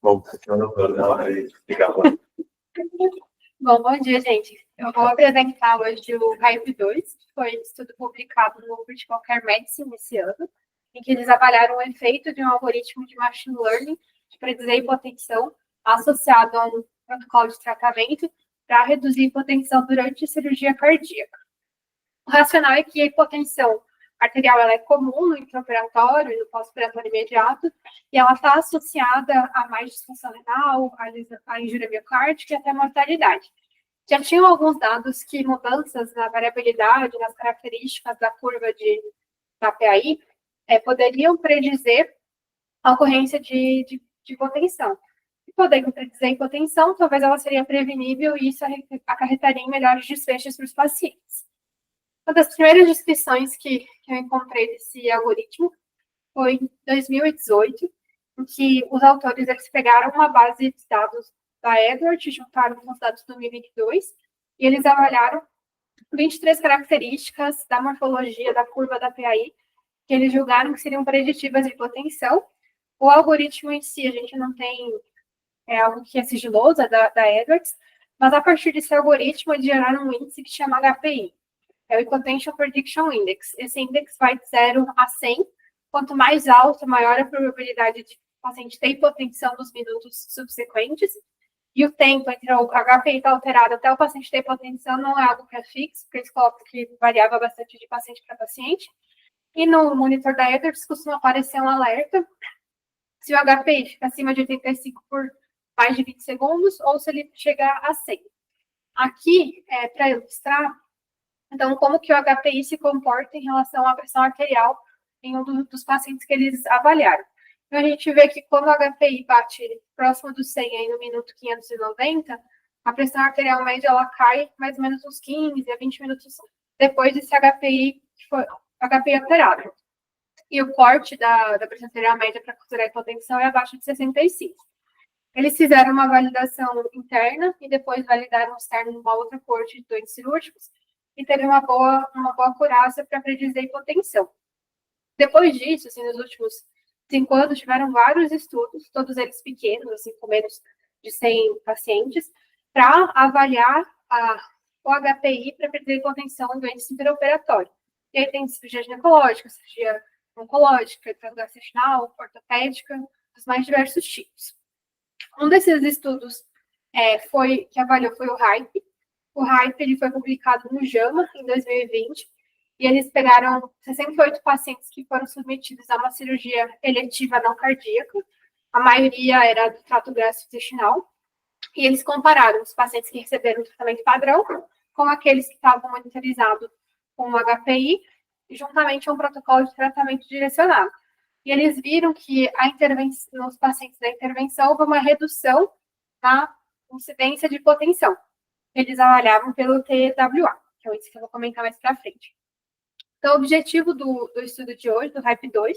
Bom, legal. Bom dia, gente. Eu vou apresentar hoje o HYPE-2, que foi um estudo publicado no Critical Care Medicine esse ano, em que eles avaliaram o efeito de um algoritmo de machine learning de predizer hipotensão associado a um protocolo de tratamento para reduzir hipotensão durante a cirurgia cardíaca. O racional é que a hipotensão arterial ela é comum no intraoperatório e no pós-operatório imediato, e ela está associada a mais disfunção renal, a injúria miocárdica e até mortalidade. Já tinham alguns dados que mudanças na variabilidade, nas características da curva da PAI, poderiam predizer a ocorrência de hipotensão. E podendo predizer hipotensão, talvez ela seria prevenível e isso acarretaria em melhores desfechos para os pacientes. Uma das primeiras descrições que eu encontrei desse algoritmo foi em 2018, em que os autores eles pegaram uma base de dados da Edwards, juntaram com os dados do 2022, e eles avaliaram 23 características da morfologia da curva da PAI, que eles julgaram que seriam preditivas de hipotensão. O algoritmo em si, a gente não tem algo que é sigiloso, da Edwards, mas a partir desse algoritmo, eles geraram um índice que chama HPI, é o Hypotension Prediction Index. Esse índice vai de 0 a 100. Quanto mais alto, maior a probabilidade de o paciente ter hipotensão nos minutos subsequentes. E o tempo entre o HPI estar alterado até o paciente ter hipotensão não é algo que é fixo, porque eles colocam que variava bastante de paciente para paciente. E no monitor da Edwards costuma aparecer um alerta se o HPI fica acima de 85 por mais de 20 segundos ou se ele chegar a 100. Aqui, para ilustrar, então, como que o HPI se comporta em relação à pressão arterial em um dos pacientes que eles avaliaram. Então, a gente vê que quando o HPI bate próximo do 100 aí no minuto 590, a pressão arterial média ela cai mais ou menos uns 15 a 20 minutos depois desse HPI alterado. E o corte da pressão arterial média para considerar hipotensão é abaixo de 65. Eles fizeram uma validação interna e depois validaram externo numa outra corte de doentes cirúrgicos e teve uma boa acurácia para predizer hipotensão. Depois disso, assim, nos últimos 5 anos, tiveram vários estudos, todos eles pequenos, assim, com menos de 100 pacientes, para avaliar o HPI para predizer hipotensão em doentes interoperatórios. E aí tem cirurgia ginecológica, cirurgia oncológica, gastrointestinal, ortopédica, dos mais diversos tipos. Um desses estudos que avaliou foi o HYPE. O HYPE ele foi publicado no JAMA em 2020 e eles pegaram 68 pacientes que foram submetidos a uma cirurgia eletiva não cardíaca. A maioria era do trato gastrointestinal e eles compararam os pacientes que receberam o tratamento padrão com aqueles que estavam monitorizados com o HPI juntamente a um protocolo de tratamento direcionado. E eles viram que nos pacientes da intervenção houve uma redução na incidência de hipotensão. Eles avaliavam pelo TWA, que é isso que eu vou comentar mais para frente. Então, o objetivo do estudo de hoje, do HYPE-2,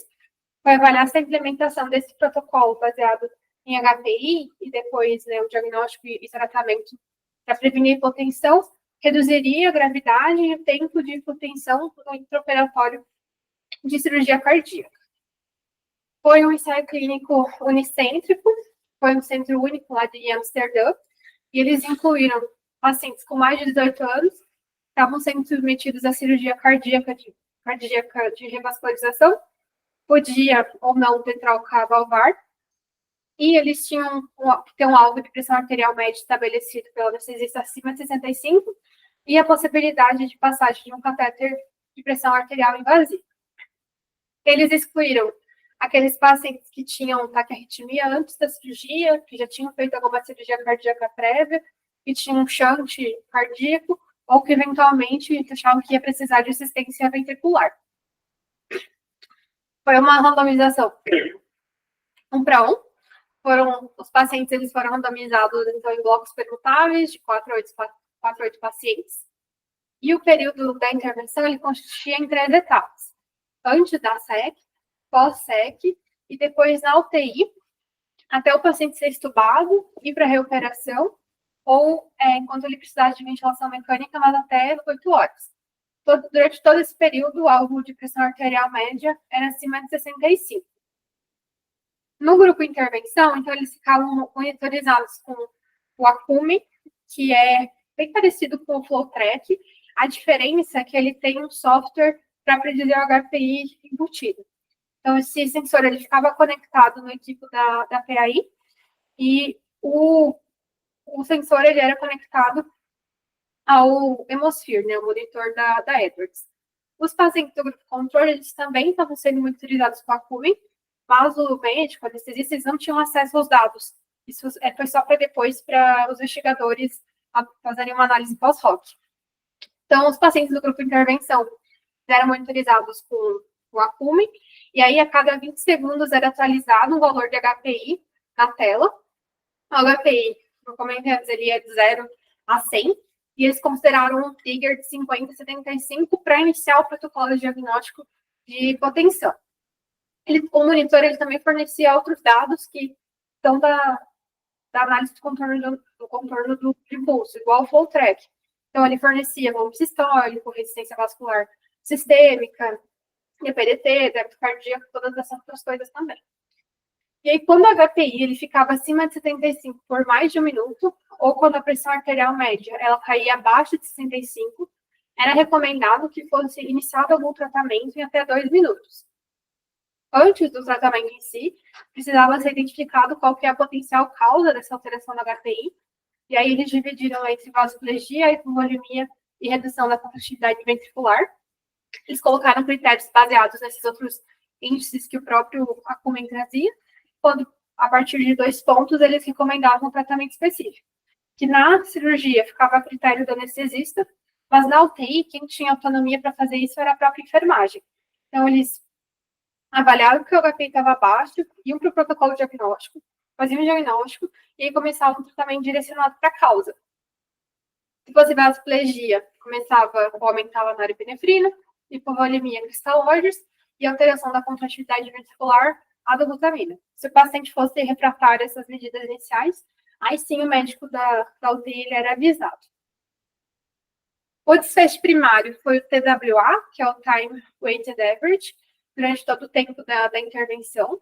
foi avaliar se a implementação desse protocolo baseado em HPI e depois o diagnóstico e tratamento para prevenir hipotensão reduziria a gravidade e o tempo de hipotensão no intraoperatório de cirurgia cardíaca. Foi um ensaio clínico unicêntrico, foi um centro único lá de Amsterdã, e eles incluíram pacientes com mais de 18 anos, estavam sendo submetidos à cirurgia cardíaca de revascularização, podia ou não ter troca valvar, e eles tinham que ter um alvo de pressão arterial média estabelecido pelo anestesista acima de 65, e a possibilidade de passagem de um catéter de pressão arterial invasivo. Eles excluíram aqueles pacientes que tinham taquiarritmia antes da cirurgia, que já tinham feito alguma cirurgia cardíaca prévia, que tinham um shunt cardíaco, ou que eventualmente achavam que ia precisar de assistência ventricular. Foi uma randomização 1 para 1. Os pacientes eles foram randomizados então, em blocos permutáveis de 4 a 8 pacientes. E o período da intervenção ele consistia em 3 etapas. Antes da SEC, pós-SEC e depois na UTI, até o paciente ser estubado, ir para recuperação, ou enquanto ele precisasse de ventilação mecânica, mas até 8 horas. Durante todo esse período, o alvo de pressão arterial média era acima de 65. No grupo intervenção, então, eles ficavam monitorizados com o Acume, que é bem parecido com o FlowTrack. A diferença é que ele tem um software para predizer o HPI embutido. Então, esse sensor ele ficava conectado no equipo da PAI e o sensor ele era conectado ao Hemisphere, né, o monitor da Edwards. Os pacientes do grupo controle, eles também estavam sendo monitorizados com a Acume, mas o médico, anestesista, eles não tinham acesso aos dados. Isso foi só para depois, para os investigadores fazerem uma análise pós-hoc. Então, os pacientes do grupo de intervenção eram monitorizados com o Acume, e aí a cada 20 segundos era atualizado o valor de HPI na tela. O HPI, como comentei antes, ele é de 0 a 100, e eles consideraram um trigger de 50 a 75 para iniciar o protocolo de diagnóstico de hipotensão. O monitor ele também fornecia outros dados que são da análise do contorno do pulso, igual o FlowTrack. Então, ele fornecia volume sistólico, resistência vascular sistêmica, PDT, débito cardíaco, todas essas outras coisas também. E aí, quando o HPI ele ficava acima de 75 por mais de um minuto, ou quando a pressão arterial média ela caía abaixo de 65, era recomendado que fosse iniciado algum tratamento em até 2 minutos. Antes do tratamento em si, precisava ser identificado qual que é a potencial causa dessa alteração do HPI, e aí eles dividiram entre vasoplegia, hipovolemia e redução da contratividade ventricular. Eles colocaram critérios baseados nesses outros índices que o próprio Acumen trazia, quando, a partir de 2 pontos, eles recomendavam um tratamento específico. Que na cirurgia ficava a critério do anestesista, mas na UTI, quem tinha autonomia para fazer isso era a própria enfermagem. Então, eles avaliaram que o HPI estava baixo, iam para o protocolo diagnóstico, faziam o diagnóstico e aí começavam um tratamento direcionado para a causa. Se fosse vasoplegia, começava ou aumentava a norepinefrina, hipovolemia, cristalóides e alteração da contratividade ventricular, a dobutamina. Se o paciente fosse refratário a essas medidas iniciais, aí sim o médico da UTI era avisado. O desfecho primário foi o TWA, que é o Time Weighted Average, durante todo o tempo da intervenção.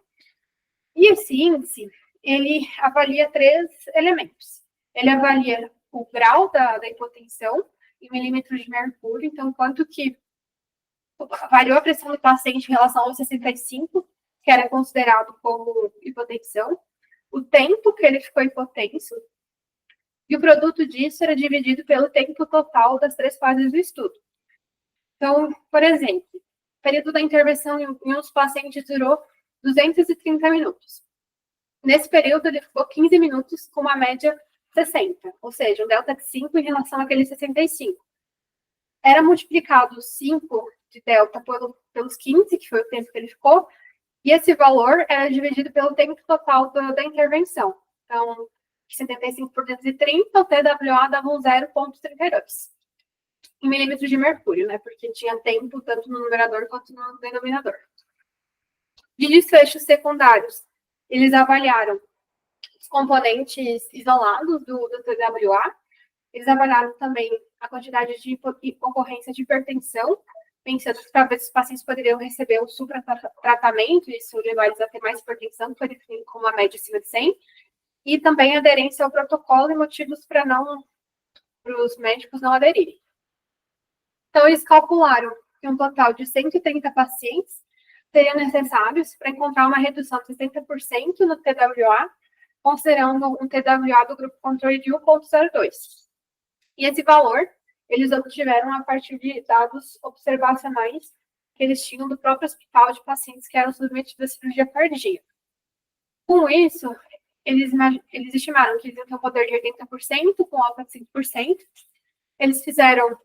E esse índice, ele avalia 3 elementos. Ele avalia o grau da hipotensão em milímetros de mercúrio, então quanto que variou a pressão do paciente em relação aos 65, que era considerado como hipotensão, o tempo que ele ficou hipotenso, e o produto disso era dividido pelo tempo total das 3 fases do estudo. Então, por exemplo, o período da intervenção em uns pacientes durou 230 minutos. Nesse período, ele ficou 15 minutos com uma média 60, ou seja, um delta de 5 em relação àquele 65. Era multiplicado 5 de delta pelos 15, que foi o tempo que ele ficou, e esse valor era dividido pelo tempo total da intervenção. Então, 75 por 230, o TWA dava um 0,32 em milímetros de mercúrio, né? Porque tinha tempo tanto no numerador quanto no denominador. De desfechos secundários, eles avaliaram os componentes isolados do TWA, eles avaliaram também a quantidade de ocorrência de hipertensão, pensando que talvez os pacientes poderiam receber um supratratamento, e isso levar eles a ter mais hipertensão, que foi definido como uma média acima de 100, e também aderência ao protocolo e motivos para os médicos não aderirem. Então, eles calcularam que um total de 130 pacientes seriam necessários para encontrar uma redução de 60% no TWA, considerando um TWA do grupo controle de 1,02. E esse valor, eles obtiveram a partir de dados observacionais que eles tinham do próprio hospital de pacientes que eram submetidos à cirurgia cardíaca. Com isso, eles estimaram que eles iam ter um poder de 80%, com alta de 5%. Eles fizeram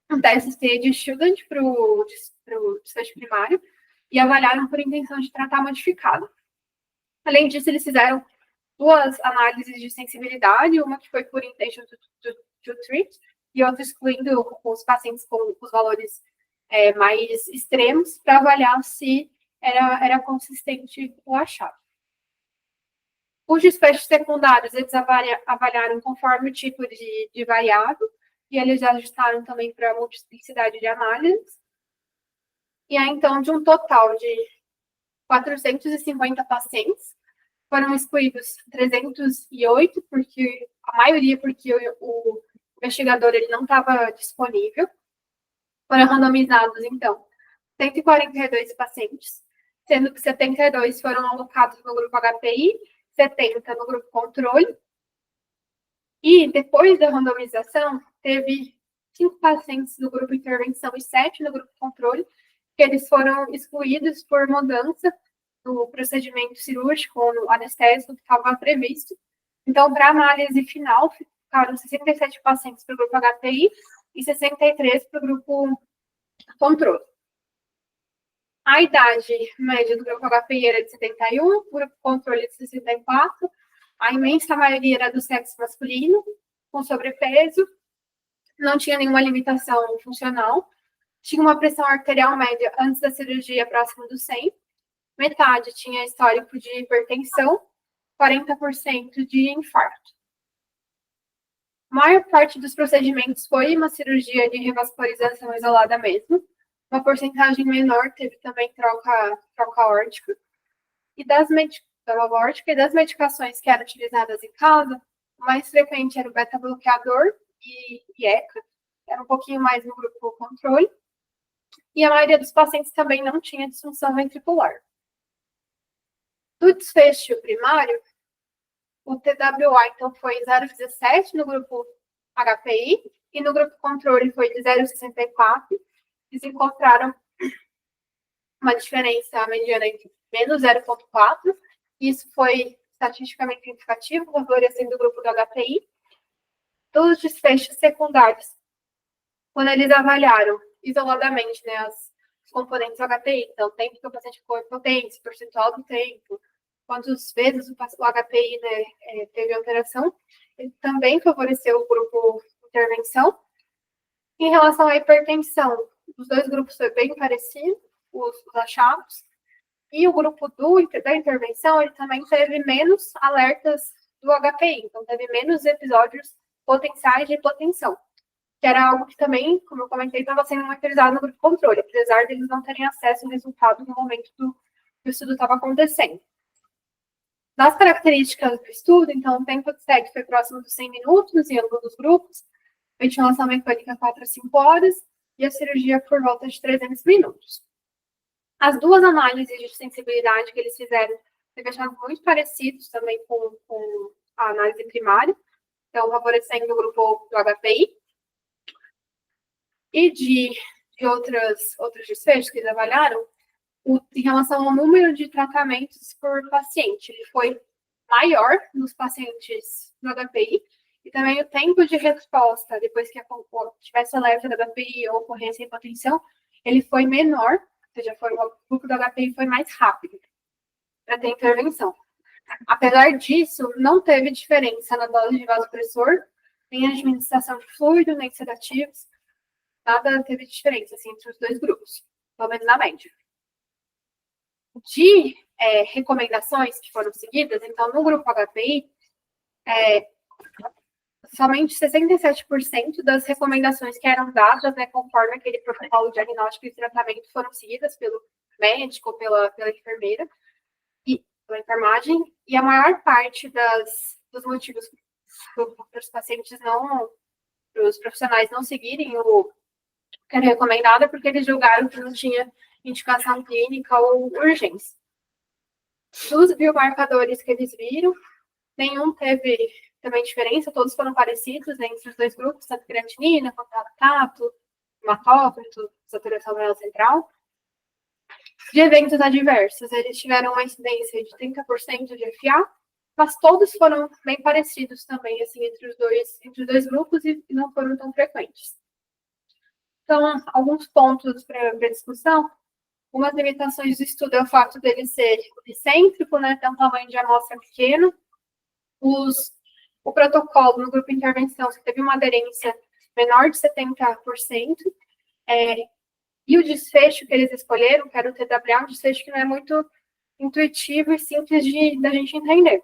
um teste de student para o desfecho primário e avaliaram por intenção de tratar modificado. Além disso, eles fizeram 2 análises de sensibilidade, uma que foi por intention to treat e outra excluindo os pacientes com os valores mais extremos para avaliar se era consistente o achado. Os desfechos secundários, eles avaliaram conforme o tipo de variável, e eles ajustaram também para a multiplicidade de análises. E aí, então, de um total de 450 pacientes, foram excluídos 308, porque a maioria porque o investigador ele não estava disponível. Foram randomizados, então, 142 pacientes, sendo que 72 foram alocados no grupo HPI, 70 no grupo controle. E depois da randomização, teve 5 pacientes no grupo intervenção e 7 no grupo controle, que eles foram excluídos por mudança do procedimento cirúrgico ou no anestésico que estava previsto. Então, para a análise final, ficaram 67 pacientes para o grupo HPI e 63 para o grupo controle. A idade média do grupo HPI era de 71, o grupo controle de 64, a imensa maioria era do sexo masculino, com sobrepeso, não tinha nenhuma limitação funcional, tinha uma pressão arterial média antes da cirurgia próxima do 100, metade tinha histórico de hipertensão, 40% de infarto. A maior parte dos procedimentos foi uma cirurgia de revascularização isolada mesmo, uma porcentagem menor teve também troca aórtica, e das medicações que eram utilizadas em casa, o mais frequente era o beta-bloqueador e ECA, era um pouquinho mais no grupo controle, e a maioria dos pacientes também não tinha disfunção ventricular. Do desfecho primário, o TWA, então, foi 0,17 no grupo HPI, e no grupo controle foi de 0,64, eles encontraram uma diferença mediana entre menos 0,4, isso foi estatisticamente significativo, favorecendo o grupo do HPI. Dos desfechos secundários, quando eles avaliaram isoladamente, né, os componentes do HPI, então, o tempo que o paciente ficou impotente, percentual do tempo, quantas vezes o HPI, né, teve alteração, ele também favoreceu o grupo de intervenção. Em relação à hipertensão, os dois grupos foi bem parecido, os achados, e o grupo da intervenção, ele também teve menos alertas do HPI, então teve menos episódios potenciais de hipotensão, que era algo que também, como eu comentei, estava sendo monitorizado no grupo controle, apesar de eles não terem acesso ao resultado no momento que o estudo estava acontecendo. Das características do estudo, então, o tempo de SEG foi próximo dos 100 minutos em ambos os grupos, ventilação mecânica 4 a 5 horas, e a cirurgia por volta de 300 minutos. As duas análises de sensibilidade que eles fizeram se acharam muito parecidos também com a análise primária, então, favorecendo o grupo do HPI. E de outros desfechos que eles avaliaram, em relação ao número de tratamentos por paciente, ele foi maior nos pacientes do HPI, e também o tempo de resposta, depois que tivesse alerta do HPI ou ocorrência de hipotensão, ele foi menor, ou seja, o grupo do HPI foi mais rápido para ter intervenção. Apesar disso, não teve diferença na dose de vasopressor, nem administração de fluido, nem sedativos, nada teve diferença assim, entre os dois grupos, pelo menos na média. De recomendações que foram seguidas, então, no grupo HPI, somente 67% das recomendações que eram dadas, né, conforme aquele protocolo diagnóstico e tratamento, foram seguidas pelo médico ou pela enfermeira, e pela enfermagem, e a maior parte dos motivos para os pacientes para os profissionais não seguirem o que era recomendado é porque eles julgaram que não tinha indicação clínica ou urgência. Dos biomarcadores que eles viram, nenhum teve também diferença, todos foram parecidos, né, entre os dois grupos, tanto creatinina, quanto lactato, hematócrito, saturação renal central. De eventos adversos, eles tiveram uma incidência de 30% de FA, mas todos foram bem parecidos também, assim, entre os dois grupos e não foram tão frequentes. Então, alguns pontos para discussão. Umas limitações do estudo é o fato dele ser policêntrico, né, ter um tamanho de amostra pequeno. O protocolo no grupo de intervenção teve uma aderência menor de 70%, e o desfecho que eles escolheram, que era o TWA, um desfecho que não é muito intuitivo e simples da gente entender.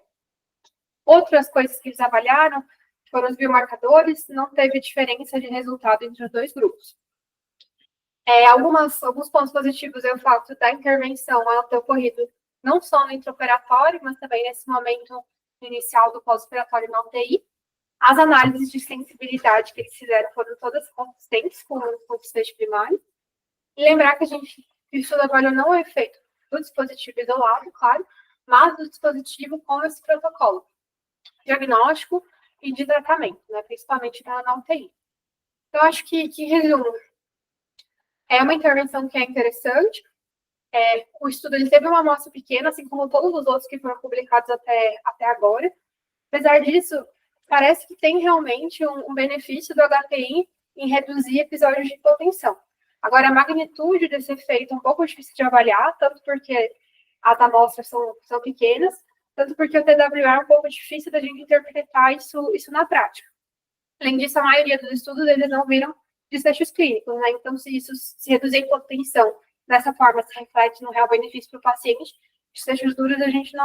Outras coisas que eles avaliaram foram os biomarcadores, não teve diferença de resultado entre os dois grupos. Alguns pontos positivos é o fato da intervenção ela ter ocorrido não só no intraoperatório, mas também nesse momento inicial do pós-operatório na UTI. As análises de sensibilidade que eles fizeram foram todas consistentes com o desfecho primário. E lembrar que isso avaliou não o efeito do dispositivo isolado, claro, mas do dispositivo com esse protocolo diagnóstico e de tratamento, né, principalmente na UTI. Então, acho que resumo, é uma intervenção que é interessante. O estudo ele teve uma amostra pequena, assim como todos os outros que foram publicados até agora. Apesar disso, parece que tem realmente um benefício do HPI em reduzir episódios de hipotensão. Agora, a magnitude desse efeito é um pouco difícil de avaliar, tanto porque as amostras são pequenas, tanto porque o TWA é um pouco difícil da gente interpretar isso na prática. Além disso, a maioria dos estudos eles não viram desfechos clínicos, né? Então, se reduzir a hipotensão dessa forma se reflete no real benefício para o paciente, desfechos duros a gente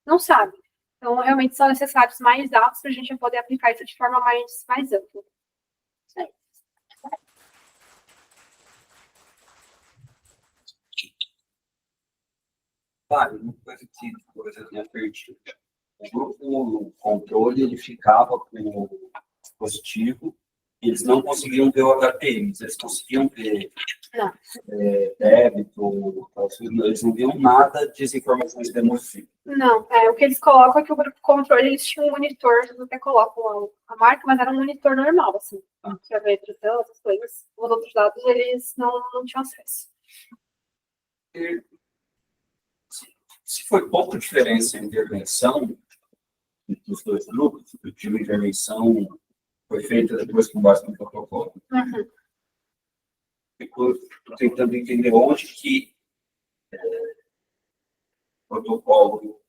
não sabe. Então, realmente são necessários mais dados para a gente poder aplicar isso de forma mais ampla. Isso aí. Claro, uma coisa que coisas me perdi. O grupo controle ele ficava com o dispositivo, eles não conseguiam ver o HPM, eles conseguiam ver débito, eles não viam nada de informações de hemofília. Não, o que eles colocam é que o grupo controle, eles tinham um monitor, eles até colocam a marca, mas era um monitor normal, assim, para ver pressão, essas coisas. Os outros dados, eles não tinham acesso. Se foi pouca diferença em intervenção dos dois grupos, o tipo de intervenção foi feita depois com base no protocolo. Uhum. Estou tentando entender onde que o protocolo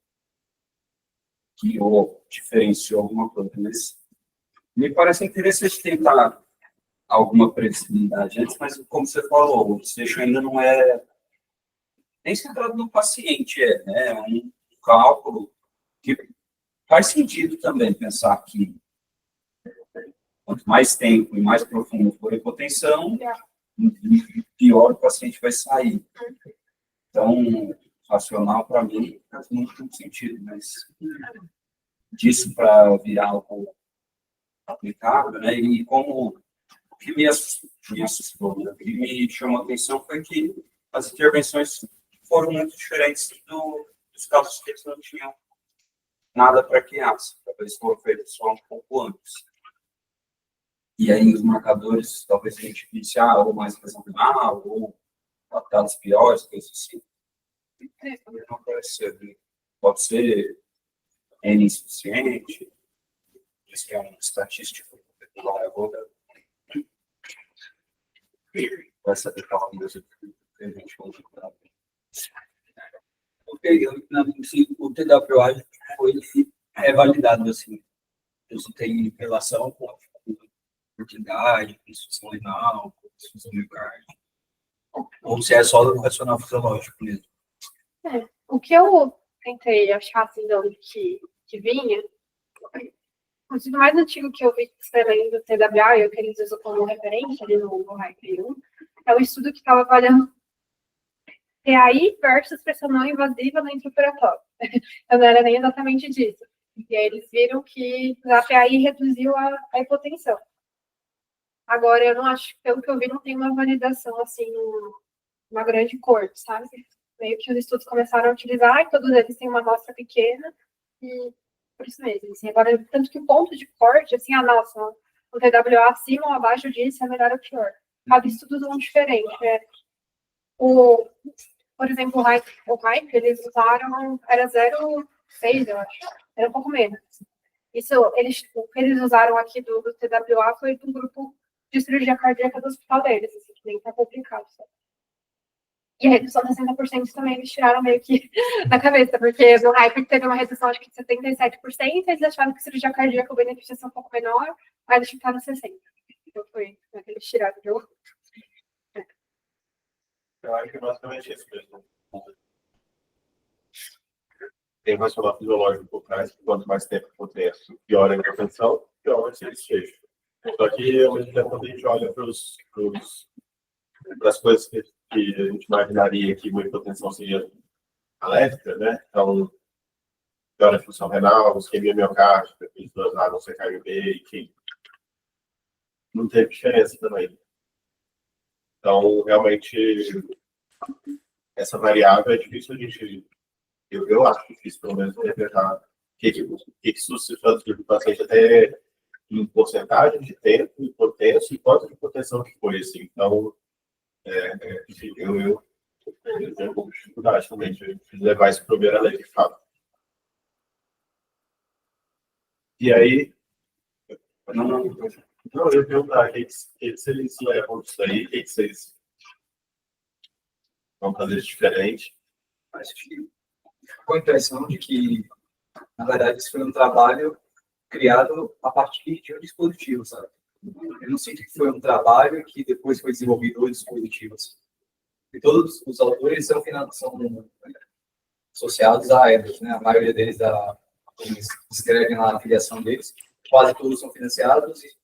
guiou, diferenciou alguma coisa, mas me parece interessante tentar alguma previsibilidade antes, mas como você falou, o desfecho ainda não é nem centrado no paciente, né? É um cálculo que faz sentido também pensar que quanto mais tempo e mais profundo for a hipotensão, pior o paciente vai sair. Então, racional, para mim, faz muito sentido, mas disso para virar algo aplicável, né? E como o que me assustou, né? O que me chamou a atenção foi que as intervenções foram muito diferentes dos casos que eles não tinham nada para criança, talvez foram feitos só um pouco antes. E aí os marcadores, talvez a gente disse, ou mais regional, ou dados piores, coisas assim. Não parece ser, né? Pode ser N insuficiente, diz que é um estatístico popular agora. Vai saber falar mesmo que a gente vai ajudar. O TWA foi validado assim. Isso tem relação com a fertilidade, com insuficiência renal, com insuficiência miocárdica. Ou se é só do racional fisiológico mesmo. O que eu tentei achar assim, de onde que vinha, o estudo mais antigo que eu vi escrevendo do TWA, e o que eles usam como referência ali no RAIP 1, é o estudo que estava avaliando TAI versus pressão não invasiva no intraoperatório. Eu não era nem exatamente disso. E aí eles viram que a TAI reduziu a hipotensão. Agora, eu não acho, pelo que eu vi, não tem uma validação, assim, uma grande corte, sabe? Meio que os estudos começaram a utilizar, e todos eles têm uma amostra pequena, e por isso mesmo. Assim, agora, tanto que o ponto de corte, assim, nossa, o TWA acima ou abaixo disso é melhor ou pior. Cada estudo é um diferente. Por exemplo, o RAIP, eles usaram, era 0,6, eu acho, era um pouco menos. Isso, o que eles usaram aqui do TWA foi do grupo de cirurgia cardíaca do hospital deles, assim, que nem tá complicado, sabe? E a redução de 60% também eles tiraram meio que da cabeça, porque no RAIP teve uma redução, acho que de 77%, eles acharam que cirurgia cardíaca o benefício ia ser um pouco menor, mas eles ficaram 60%. Então foi que eles tiraram de outro. Eu acho que é basicamente isso mesmo. Tem mais racional fisiológico por trás, que quanto mais tempo for ter, pior a intervenção, pior vai ser o desfecho. Só que, ao mesmo tempo, quando a gente olha para as coisas que a gente imaginaria que uma hipotensão seria alérgica, né? Então, piora a função renal, isquemia miocárdica, pessoas lá no CKMB, enfim. Não teve diferença também. Então, realmente, essa variável é difícil a gente. Eu acho difícil, pelo menos, interpretar o que isso se faz do paciente até em porcentagem de tempo, hipotenso e quanto de hipotensão que foi, assim. Então, enfim, eu tenho um pouco de dificuldade também de levar isso para o primeiro lei de fato. E aí, não, eu ia perguntar, o que vocês levam disso aí? O que vocês vão fazer de diferente? Acho que ficou a impressão de que, na verdade, isso foi um trabalho criado a partir de um dispositivo, sabe? Eu não sinto que foi um trabalho que depois foi desenvolvido dois dispositivos. E todos os autores são associados a Airbus, né? A maioria deles, eles escrevem lá a filiação deles, quase todos são financiados e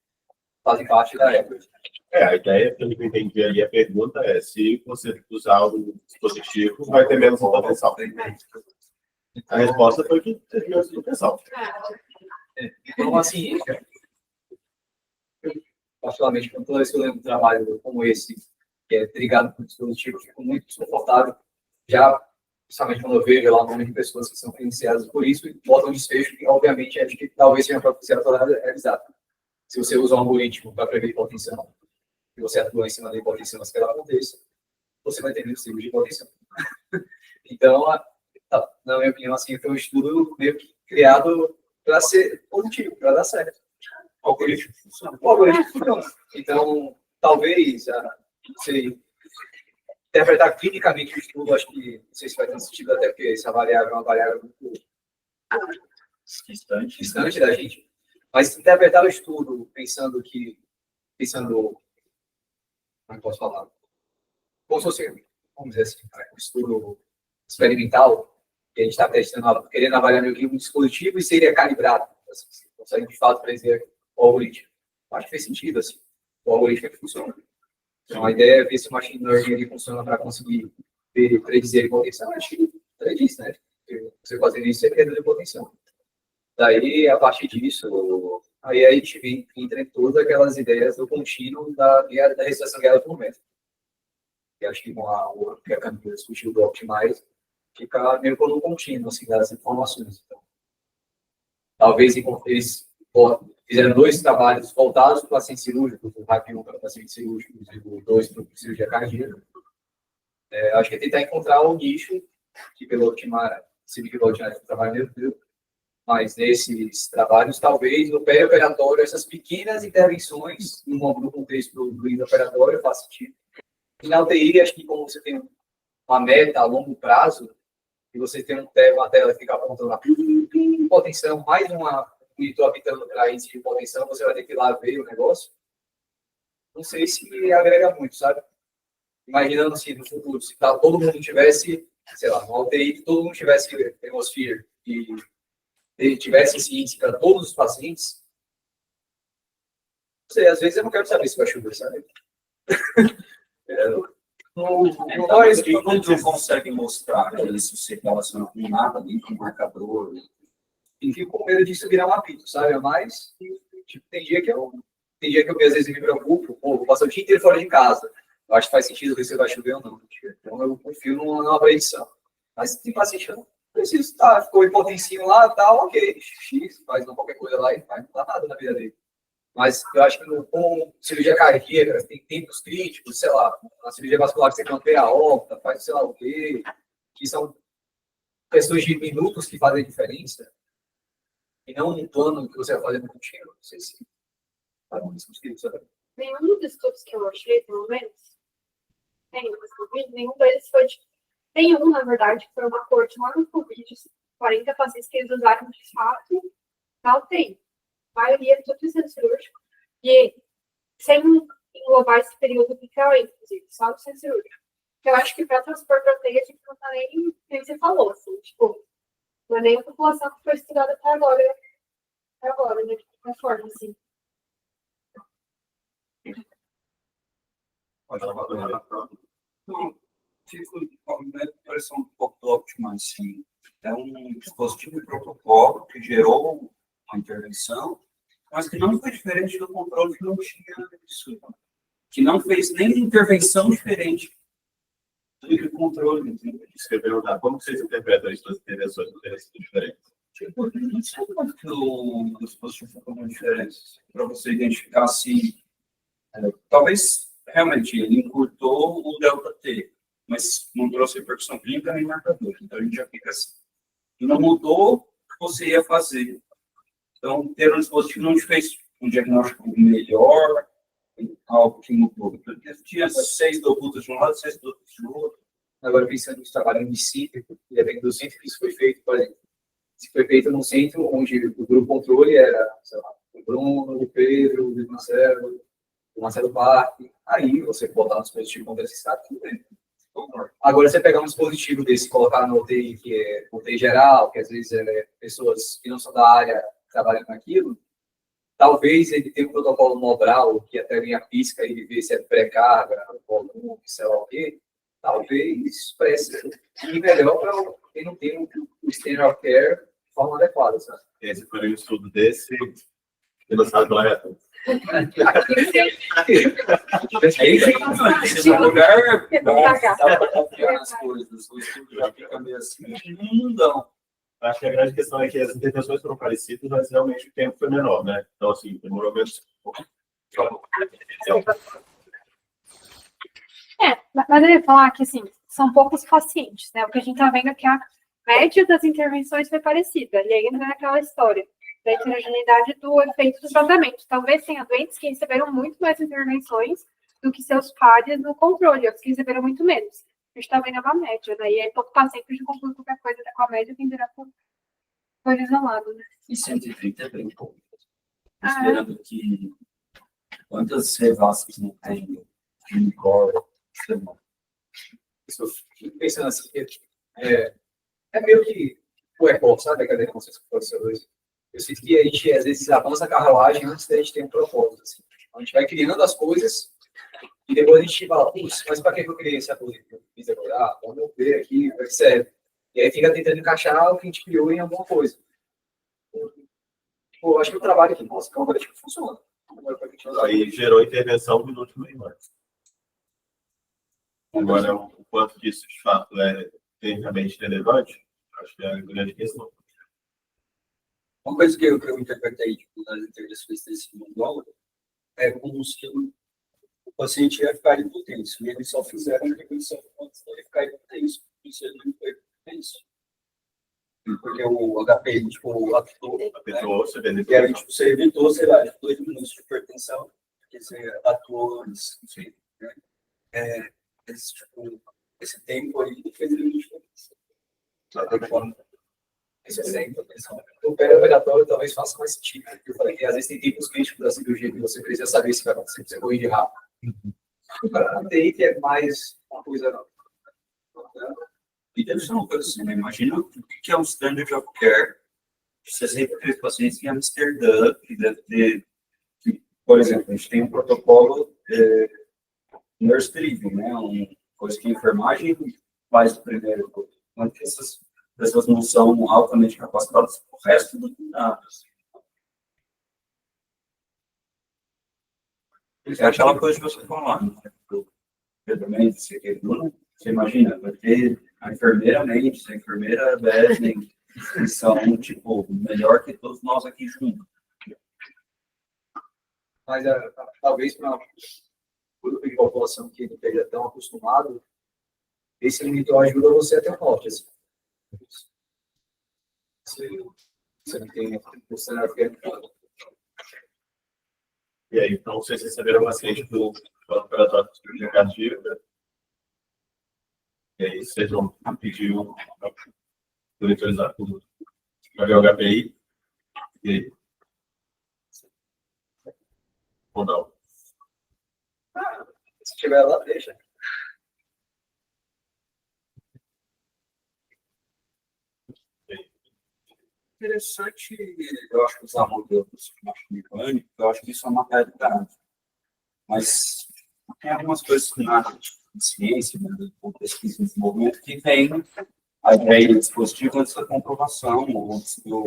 fazem parte da Airbus. A ideia, pelo que eu entendi ali, a pergunta é se você usar o dispositivo, vai ter menos hipotenção. A resposta foi que teve menos hipotenção. Então, assim, particularmente, quando toda vez que eu lembro de um trabalho como esse, que é ligado com o dispositivo, eu fico muito desconfortável, já, principalmente quando eu vejo lá o nome de pessoas que são financiadas por isso e botam um desfecho que, obviamente, acho que talvez seja para ser realizado. Se você usa um algoritmo para prever hipotensão, e você atua em cima da hipotensão, mas que ela aconteça, você vai ter menos ciclo de hipotensão. Então, na minha opinião, assim, foi um estudo meio que criado para ser positivo, para dar certo. O algoritmo funciona. Então, talvez, você interpretar clinicamente o estudo, acho que não sei se vai ter sentido, até porque essa variável é uma variável muito distante da gente. Mas interpretar o estudo pensando, como posso falar, como se fosse, vamos dizer assim, um estudo experimental, que a gente está testando, querendo avaliar meio que um dispositivo e seria calibrado, assim, consegue de fato prever o algoritmo. Acho que fez sentido, assim, o algoritmo é que funciona. Então, a ideia é ver se o machine learning ele funciona para conseguir predizer a hipotensão. Acho que prediz, né? Você fazendo isso, você reduz a hipotensão. Daí, a partir disso, aí a gente entra em todas aquelas ideias do contínuo da restrição guiada por momento. Que acho que o que a Camila discutiu do Optimize fica meio como um contínuo, assim, das informações. Então, talvez eles fizeram dois trabalhos voltados para pacientes cirúrgicos, o RAP 1 para pacientes cirúrgicos e o 2 para cirurgia cardíaca. Acho que é tentar encontrar um nicho que pelo Optimize, se que o Optimize trabalha meio, mas nesses trabalhos, talvez no pé-operatório, essas pequenas intervenções no contexto do operatório faz sentido. E na UTI, acho que como você tem uma meta a longo prazo, e você tem uma tela que fica apontando lá, hipotensão, mais uma monitor habitando para índice de hipotensão, você vai ter que ir lá ver o negócio. Não sei se agrega muito, sabe? Imaginando assim, no futuro, se todo mundo tivesse, sei lá, uma UTI, todo mundo tivesse Hemisphere e tivesse esse índice para todos os pacientes, não sei, às vezes eu não quero saber se vai chover, sabe? Nós que quando não consegue mostrar que isso se relaciona com nada, nem com marcador. E fico com medo disso virar um apito, sabe? Mas tipo, tem dia que eu às vezes me preocupo, vou passar o dia inteiro fora de casa. Eu acho que faz sentido ver se vai chover ou não. Então eu confio numa predição. Mas tem paciente que eu não preciso, ficou hipotensinho lá, tal, ok, X, faz qualquer coisa lá e não dá nada na vida dele. Mas eu acho que com cirurgia cardíaca, tem tempos críticos, sei lá, na cirurgia vascular que você mantém a aorta, faz sei lá o quê, que são questões de minutos que fazem diferença, e não um plano que você vai fazer no contínuo. Não sei se faz muito sentido, sabe? Nenhum dos estudos que eu achei, pelo menos, nenhum deles foi de... Tem um, na verdade, que foi uma corte lá no Covid, 40 pacientes que eles usaram de fato na UTI. A maioria do centro cirúrgico, e sem englobar esse período vital, inclusive, só do centro cirúrgico. Eu acho que para transporte da UTI, a gente não está nem o que você falou, assim, tipo, não é nem a população que foi estudada até agora, né, de qualquer forma, assim. dispositivo de pressão um pouco do óptimo, assim. É um dispositivo de protocolo que gerou uma intervenção, mas que não foi diferente do controle que não tinha isso. Que não fez nem intervenção diferente do que o controle. Entendeu? Escreveu, como vocês interpretam isso das intervenções diferentes? Tipo, não sei quanto que o dispositivo ficou diferente. Para você identificar se. Talvez realmente ele encurtou o delta T, mas não trouxe repercussão clínica nem marcador. Então a gente já fica assim. E não mudou o que você ia fazer. Então, ter um dispositivo não te fez um diagnóstico melhor, algo que mudou. Porque tinha 6 dobutas de um lado, 6 dobutas do outro. Agora, pensando no trabalho em cítrico, e depende do centro que isso foi feito, por exemplo. Se foi feito num centro onde o grupo controle era, sei lá, o Bruno, o Pedro, o Marcelo Parque, aí você botar um dispositivo contra esse cara, tudo bem. Agora, você pegar um dispositivo desse e colocar no UTI, que é UTI geral, que às vezes pessoas que não são da área trabalham com aquilo, talvez ele tenha um protocolo Mobral, que até vem a pisca e vê se é pré-carga, volume, sei lá o quê, talvez pareça ir melhor para quem não tem o standard of care de forma adequada, sabe? Esse foi um estudo desse, lançado pela Reto. Aí fica no lugar bom, dá para confiar nas coisas. O estudo já fica meio assim, não. Acho que a grande questão é que as intervenções foram parecidas, mas realmente o tempo foi menor, né? Então, assim, demorou menos. Mas eu ia falar que, assim, são poucos pacientes, né? O que a gente tá vendo é que a média das intervenções foi parecida. E aí entra naquela história da heterogeneidade do efeito do tratamento. Talvez tenha doentes que receberam muito mais intervenções do que seus pares no controle, outros que receberam muito menos. A gente tá vendo uma média, né? E aí pouco paciente de concluir qualquer coisa com a média tem que virar por isolado, né? E 130 é bem pouco. Esperando que quantas revascas não tem de unicórnio, Eu fico pensando assim, é meio que o ECO, sabe? A cadeira de consciência com professores. Eu sinto que a gente, às vezes, avança a carruagem antes da gente ter um propósito. Assim. A gente vai criando as coisas e depois a gente fala, mas para que eu criei essa coisa? Eu fiz agora, vamos ver aqui, vai que serve. E aí fica tentando encaixar o que a gente criou em alguma coisa. Pô, acho que o trabalho aqui, nossa, calma, acho que funciona. Aí gerou intervenção no último ano. Agora, o quanto disso, de fato, é tecnicamente relevante, acho que é a grande questão. uma coisa que eu interpretei tipo, das intervenções desse mundo é como se o paciente ia ficar hipotenso. E eles só fizeram a intervenção antes dele ficar hipotenso. Isso ele não foi hipotenso. Porque o HPI, tipo, atuou. Que era, tipo, você evitou, sei lá, 2 minutos de hipertensão, porque você atuou antes, não sei. Né? Esse tempo aí fez ele diferença. Esse exemplo, o pré-operatório talvez faça mais sentido. Eu falei que às vezes tem tempos críticos da cirurgia que você precisa saber se vai acontecer, você corrige rápido. Para a TI que é mais uma coisa. E deve ser uma coisa assim, né? Imagina o que é um standard of care de 63 pacientes em Amsterdã, que deve ter, por exemplo, a gente tem um protocolo nurse driven, né? Uma coisa que a enfermagem faz primeiro, mas essas pessoas não são altamente capacitadas para o resto do cuidado. É aquela coisa que você falou, né? Pedro Mendes, você imagina, vai ter a enfermeira Mendes, a enfermeira Besling, que são, tipo, melhor que todos nós aqui juntos. Mas talvez para um grupo de população que não esteja tão acostumado, esse monitor ajuda você a ter um norte. Assim. Você não tem o cenário que é. E aí, então, vocês receberam paciente do operatório de cirurgia cardíaca. E aí, vocês vão pedir monitorizar tudo para ver o HPI. E aí? Ou não? Se tiver lá, deixa. Interessante, eu acho que usar modelos mecânicos, eu acho que isso é uma realidade. Mas tem algumas coisas que de ciência, né, de pesquisa e desenvolvimento, que vem a ideia do dispositivo antes da comprovação, ou antes do...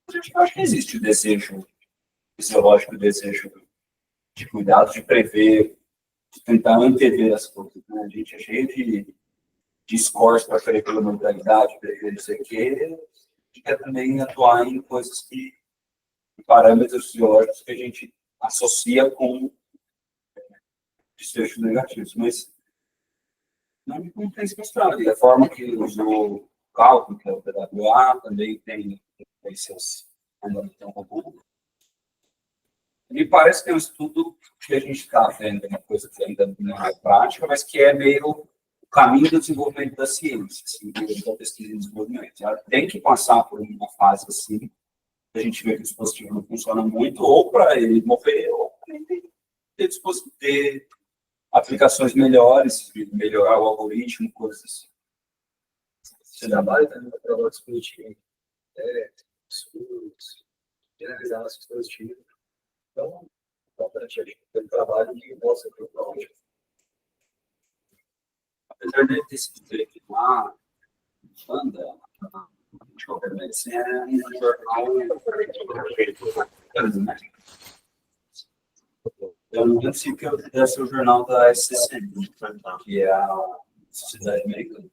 Eu acho que existe o desejo fisiológico, o desejo de cuidado, de prever, de tentar antever as coisas. Né? A gente é cheio de scores para prever a mortalidade, prever não sei o quê, e quer também atuar em coisas que, parâmetros fisiológicos que a gente associa com desfechos negativos, mas não tem se mostrado. E a forma que usou o cálculo, que é o PWA, também tem seus ainda não tem um pouco. Me parece que é um estudo que a gente está vendo, uma coisa que ainda não é prática, mas que é meio o caminho do desenvolvimento da ciência, assim, da pesquisa e desenvolvimento. Ela tem que passar por uma fase assim, a gente vê que o dispositivo não funciona muito, ou para ele morrer, ou para ele ter aplicações melhores, melhorar o algoritmo, coisas assim. Você trabalha também para o dispositivo, estudos, generalizar nosso dispositivo. Então, importante a gente ter um trabalho que possa ter um projeto. Apesar de ter sido feito uma banda, de qualquer medicina, é um jornal. Eu não pensei que eu fizesse o jornal da SCCM, que é a Sociedade Americana.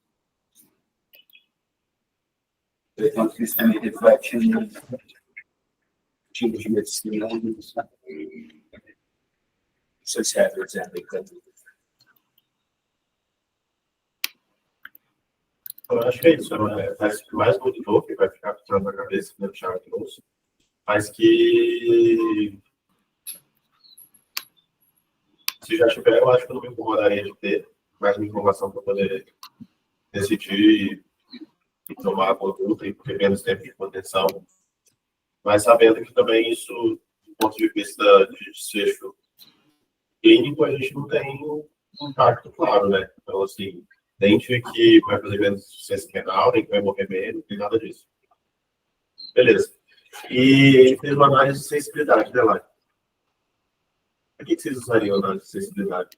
Portanto, isso também reflete no tipo de medicina, não sei se é americano. Eu acho que é isso, né? Mas o que mais motivou, que vai ficar na cabeça do Thiago trouxe, mas que se já tiver, eu acho que eu não me incomodaria de ter mais uma informação para poder decidir e tomar a conduta e ter menos tempo de contenção, mas sabendo que também isso, do ponto de vista de desfecho clínico, a gente não tem um impacto claro, né? Então, assim, nem de que vai fazer menos sucesso renal, nem que vai morrer menos, nem nada disso. Beleza. E ele fez uma análise de sensibilidade, né, lá? Por que vocês usariam análise de sensibilidade?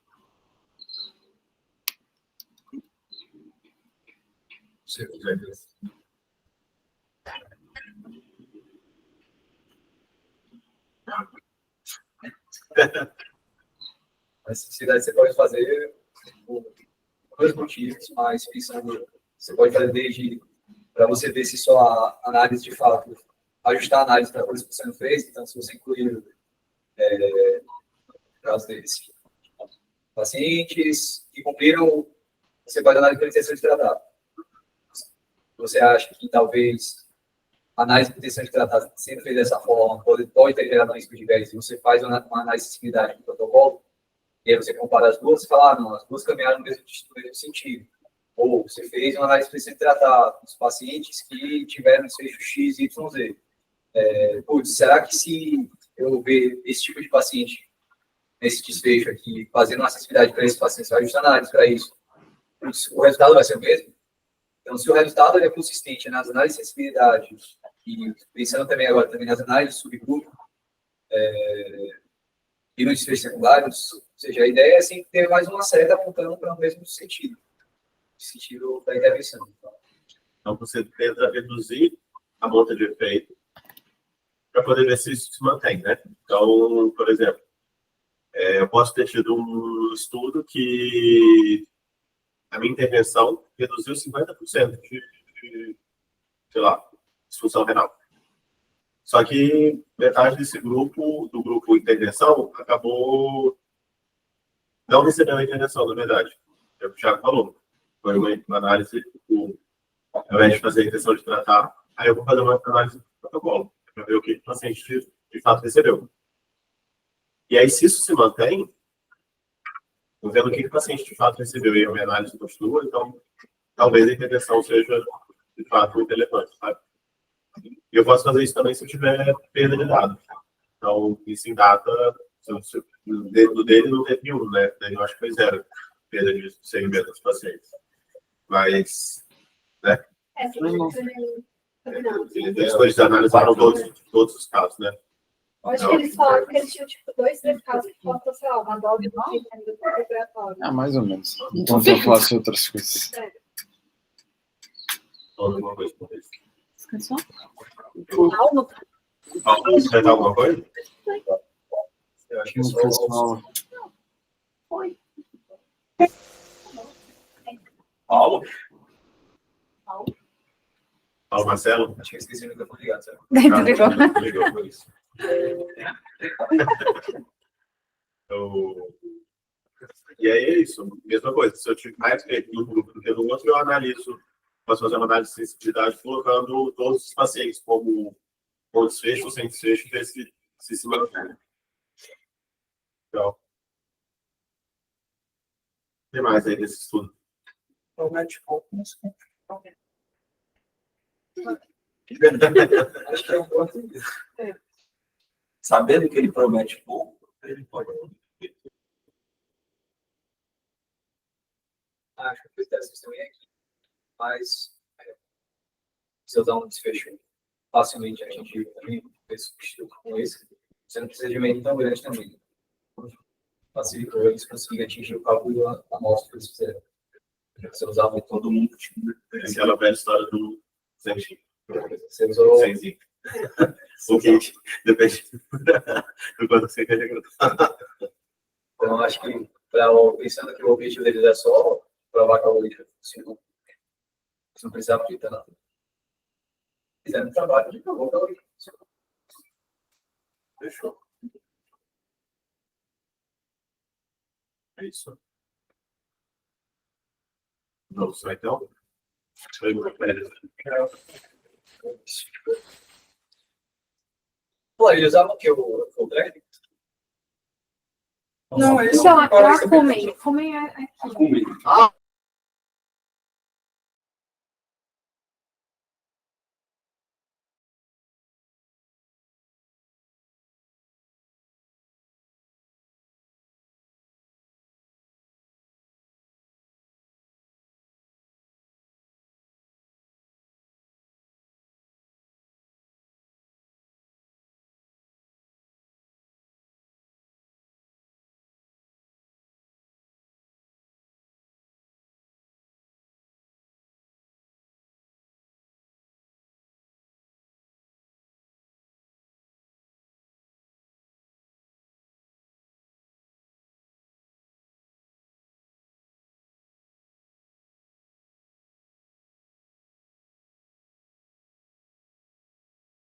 A sensibilidade você pode fazer por dois motivos, mas pensando, você pode fazer desde para você ver se sua análise de fato, ajustar a análise para a coisa que você não fez, então se você incluir caso deles, pacientes que cumpriram, você pode analisar pela intenção de tratar. Você acha que talvez a análise de intenção de tratar sendo feita dessa forma pode ter gerado um risco de viés, você faz uma análise de sensibilidade do protocolo, e aí você compara as duas e fala, não, as duas caminharam no mesmo sentido. Ou você fez uma análise de tratar os pacientes que tiveram desfecho X, Y, Z. Será que se eu ver esse tipo de paciente nesse desfecho aqui, fazendo uma acessibilidade para esses pacientes, vai ajustar análise para isso, o resultado vai ser o mesmo? Então, se o resultado é consistente nas análises de acessibilidade, e pensando também agora também nas análises de subgrupo, e nos desfechos secundários, ou seja, a ideia é sempre ter mais uma seta apontando para o mesmo sentido da intervenção. Então, você tenta reduzir a monta de efeito para poder ver se isso se mantém, né? Então, por exemplo, eu posso ter tido um estudo que a minha intervenção reduziu 50% de, sei lá, disfunção renal. Só que metade desse grupo, do grupo intervenção, acabou não recebendo a intervenção, na verdade. É o que o Thiago falou. Foi uma análise, ao invés de fazer a intenção de tratar, aí eu vou fazer uma análise do protocolo, para ver o que o paciente de fato recebeu. E aí, se isso se mantém, eu vendo o que o paciente de fato recebeu e a minha análise continua, então talvez a intervenção seja de fato relevante, sabe? E eu posso fazer isso também se eu tiver perda de dados. Então, isso em data, no dele não teve nenhum, né? Eu acho que foi zero perda de segmento dos pacientes. Mas, né? Os dois analisaram todos os casos, né? Eu acho que eles falaram que eles tinham, tipo, 2, 3 casos que faltam, sei lá, uma dose do respiratório. Ah, mais ou menos. Então eu faço outras coisas. Alguma coisa por isso. Descansou? Algo? Você vai dar alguma coisa? Eu acho que Não só fez mal. Paulo? Paulo Marcelo? acho que eu esqueci o microfone ligado, sabe? Desligou. Ligou, foi isso. E aí é isso, mesma coisa. Se eu tiver mais no grupo do que no outro, eu analiso, posso fazer uma análise de sensibilidade colocando todos os pacientes como com desfecho ou sem desfecho, ver se mantém. Então, o que mais aí desse estudo? Acho que é um ponto. Sabendo que ele promete pouco, ele pode. Acho que os testes também aqui. Mas se eu dar um desfecho facilmente atingível também, substituto com esse, você não precisa de meio tão grande também. Facilita eles conseguirem atingir o cálculo da amostra que eles fizeram. Você usava todo mundo. Aquela velha história do zenzinho. Você usou. Zenzinho. O que depende do quanto você quer recrutar. Então, acho que, pensando que o objetivo deles é só provar que a algoritmo funciona, você não precisa aplicar nada. Fizeram um trabalho de provar que a algoritmo funciona. Fechou. É isso. Vamos lá, então. Pô, eles usavam o que? O drag? Não, Eles então, são é a Cumen. Cumen é aqui. Cumen. Ah,